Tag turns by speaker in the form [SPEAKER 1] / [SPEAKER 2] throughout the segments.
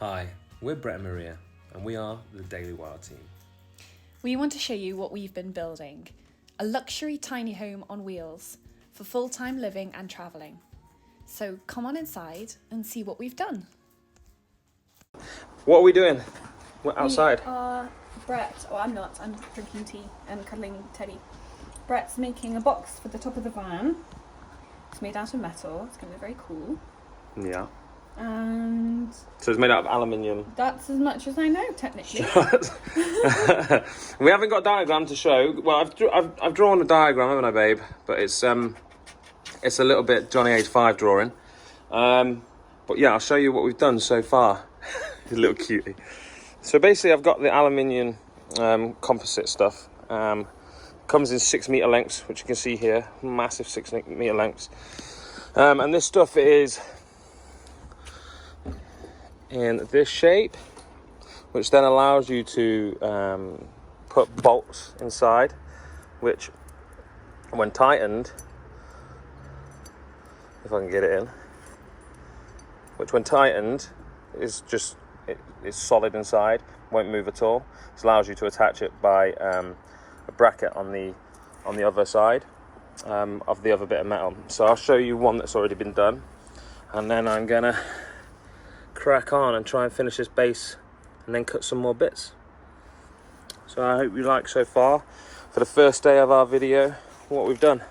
[SPEAKER 1] Hi, we're Brett and Maria, and we are the Thedailywilde team.
[SPEAKER 2] We want to show you what we've been building. A luxury tiny home on wheels for full-time living and travelling. So come on inside and see what we've done.
[SPEAKER 1] What are we doing? We're outside.
[SPEAKER 2] Brett, I'm not, I'm drinking tea and cuddling Teddy. Brett's making a box for the top of the van. It's made out of metal, it's going to be very cool.
[SPEAKER 1] Yeah.
[SPEAKER 2] And
[SPEAKER 1] So it's made out of aluminium.
[SPEAKER 2] that's as much as I know, technically.
[SPEAKER 1] We haven't got a diagram to show. Well, I've drawn a diagram, haven't I, babe? But it's a little bit Johnny Age 5 drawing. But yeah, I'll show you what we've done so far. He's a little cutie. So basically, I've got the aluminium composite stuff. Comes in 6 meter lengths, which you can see here, massive 6 meter lengths. And this stuff is in this shape, which then allows you to put bolts inside, which when tightened, if I can get it in, which when tightened is just, it's solid inside, won't move at all. This allows you to attach it by a bracket on the other side of the other bit of metal. So I'll show you one that's already been done, and then I'm gonna crack on and try and finish this base and then cut some more bits. So I hope you like so far for the first day of our video what we've done.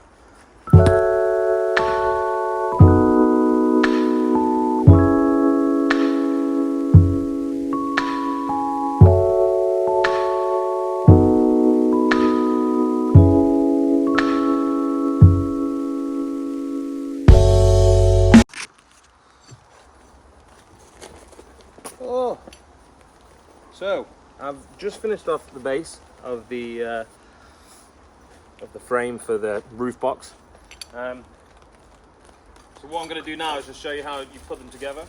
[SPEAKER 1] Oh, so I've just finished off the base of the frame for the roof box. So what I'm going to do now is just show you how you put them together.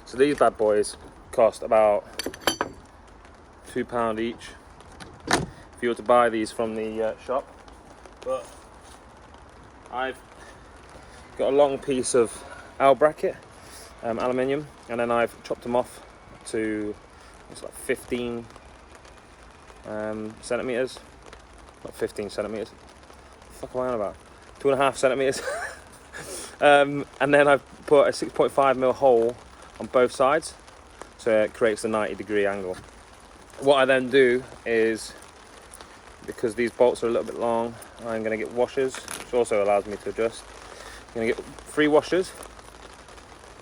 [SPEAKER 1] So these bad boys cost about £2 each if you were to buy these from the shop. But I've got a long piece of L bracket, aluminium, and then I've chopped them off to, it's like 15 centimeters, not 15 centimeters. What the fuck am I on about? 2.5 centimeters. And then I've put a 6.5mm hole on both sides, so it creates a 90-degree angle. What I then do is, because these bolts are a little bit long, I'm going to get washers, which also allows me to adjust. I'm going to get 3 washers.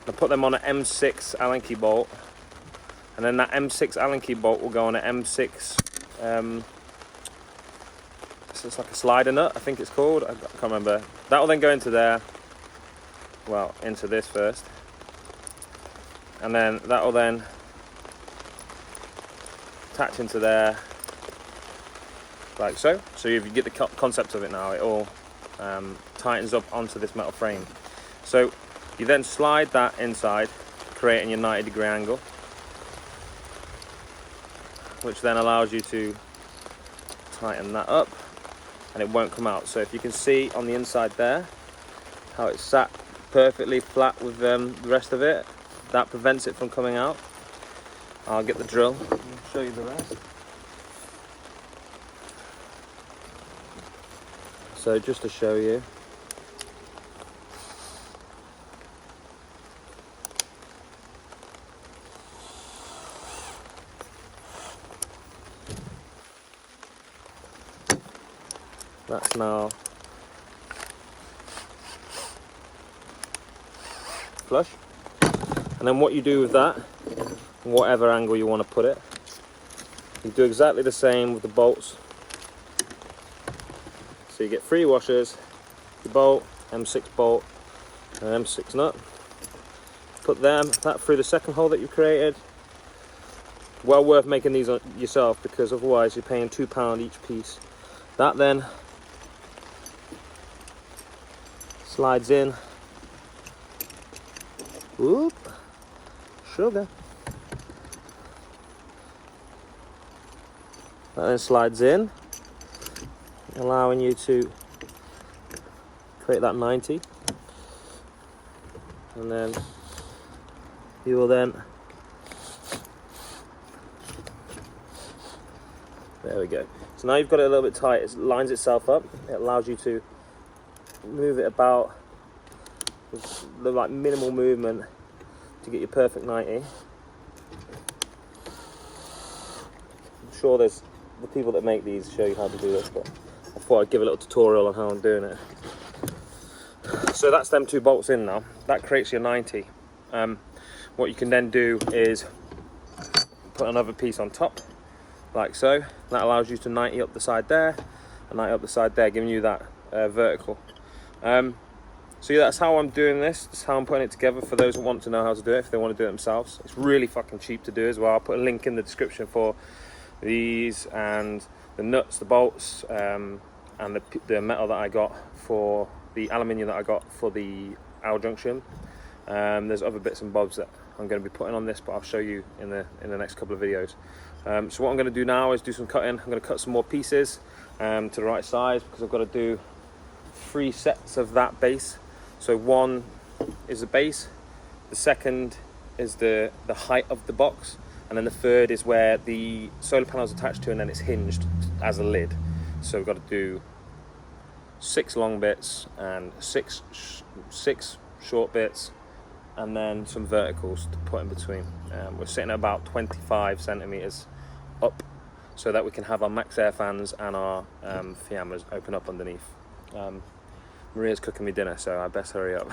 [SPEAKER 1] I'll put them on an M6 Allen key bolt, and then that M6 Allen key bolt will go on an M6. So it's like a slider nut, I think it's called. I can't remember. That will then go into there. Well, into this first. And then that will then attach into there, like so. So if you get the concept of it now, it all tightens up onto this metal frame. So you then slide that inside, creating your 90-degree angle, which then allows you to tighten that up, and it won't come out. So if you can see on the inside there, how it's sat perfectly flat with the rest of it, that prevents it from coming out. I'll get the drill and show you the rest. So just to show you, that's now flush. And then what you do with that, whatever angle you want to put it, you do exactly the same with the bolts. So you get 3 washers, your bolt, M6 bolt, and M6 nut. Put that through the second hole that you created. Well worth making these yourself, because otherwise you're paying £2 each piece. That then slides in. Whoop. sugar. That then slides in, allowing you to create that 90. And then you will then, there we go. So now you've got it a little bit tight, it lines itself up. It allows you to move it about with the like minimal movement to get your perfect 90. I'm sure there's the people that make these show you how to do this, but I thought I'd give a little tutorial on how I'm doing it. So that's them 2 bolts in now. That creates your 90. What you can then do is put another piece on top, like so. That allows you to 90 up the side there, and 90 up the side there, giving you that vertical. So yeah, that's how I'm doing this. That's how I'm putting it together for those who want to know how to do it, if they want to do it themselves. It's really fucking cheap to do as well. I'll put a link in the description for these and the nuts, the bolts, and the metal that I got for the aluminium that I got for the L junction. There's other bits and bobs that I'm going to be putting on this, but I'll show you in the next couple of videos. So what I'm going to do now is do some cutting. I'm going to cut some more pieces to the right size, because I've got to do 3 sets of that base. So one is the base, the second is the height of the box, and then the third is where the solar panel is attached to, and then it's hinged as a lid. So we've got to do 6 long bits and six short bits, and then some verticals to put in between. We're sitting at about 25 centimeters up, so that we can have our max air fans and our Fiammers open up underneath. Maria's cooking me dinner, so I best hurry up.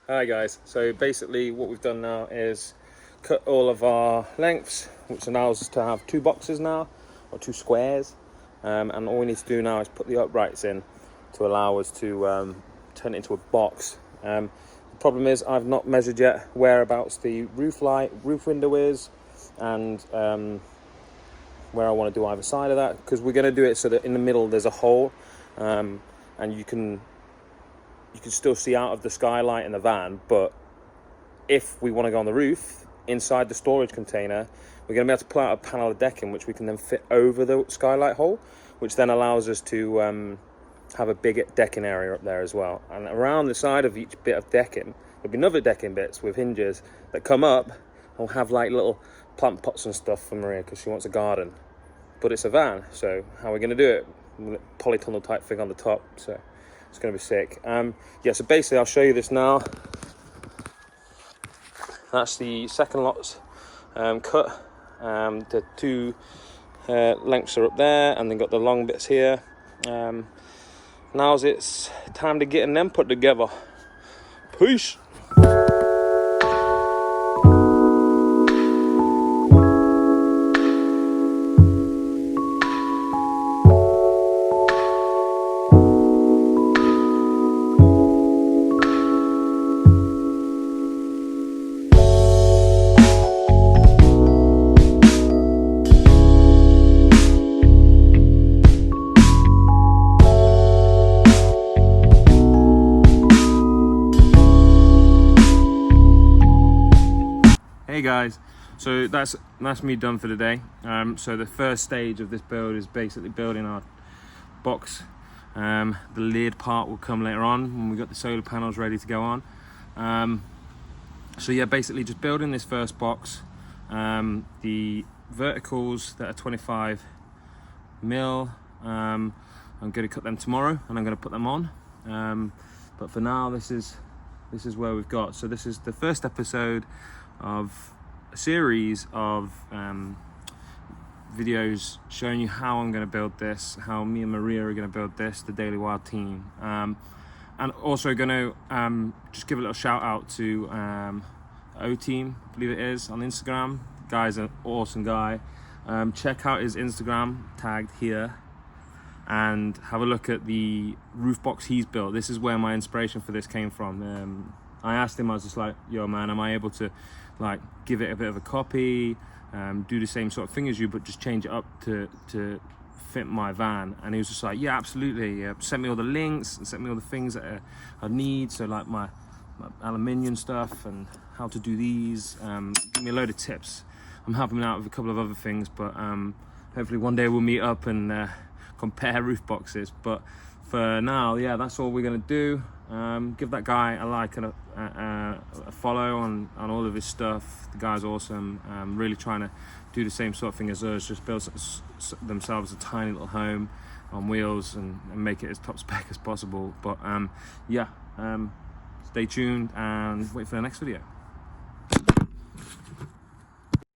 [SPEAKER 1] Hi guys, so basically what we've done now is cut all of our lengths, which allows us to have 2 boxes now, or 2 squares, and all we need to do now is put the uprights in to allow us to turn it into a box. The problem is I've not measured yet whereabouts the roof window is, and where I want to do either side of that, because we're going to do it so that in the middle there's a hole, and you can still see out of the skylight in the van. But if we want to go on the roof inside the storage container, we're going to be able to pull out a panel of decking which we can then fit over the skylight hole, which then allows us to have a bigger decking area up there as well. And around the side of each bit of decking there'll be another decking bits with hinges that come up. We'll have like little plant pots and stuff for Maria because she wants a garden, but it's a van, so how are we going to do it? Polytunnel type thing on the top, so it's going to be sick. Yeah, so basically I'll show you this now. That's the second lot's cut. The 2 lengths are up there, and then got the long bits here. Now's it's time to get them put together. Peace. Hey guys, so that's me done for the day. So the first stage of this build is basically building our box. The lid part will come later on when we got the solar panels ready to go on. So yeah, basically just building this first box. The verticals that are 25 mil, I'm going to cut them tomorrow and I'm going to put them on. But for now, this is where we've got. So this is the first episode of a series of videos showing you how I'm going to build this, how me and Maria are going to build this, the Thedailywilde team. And also going to just give a little shout out to O-Team, I believe it is, on Instagram. The guy's an awesome guy. Check out his Instagram, tagged here, and have a look at the roof box he's built. This is where my inspiration for this came from. I asked him, I was just like, yo man, am I able to like give it a bit of a copy, do the same sort of thing as you, but just change it up to fit my van? And he was just like, yeah, absolutely. Sent me all the links and sent me all the things that I need, so like my aluminium stuff and how to do these. Give me a load of tips. I'm helping him out with a couple of other things, but hopefully one day we'll meet up and compare roof boxes. But for now, yeah, that's all we're gonna do. Give that guy a like and a follow on all of his stuff. The guy's awesome. Really trying to do the same sort of thing as us, just build themselves a tiny little home on wheels and make it as top spec as possible. But yeah, stay tuned and wait for the next video.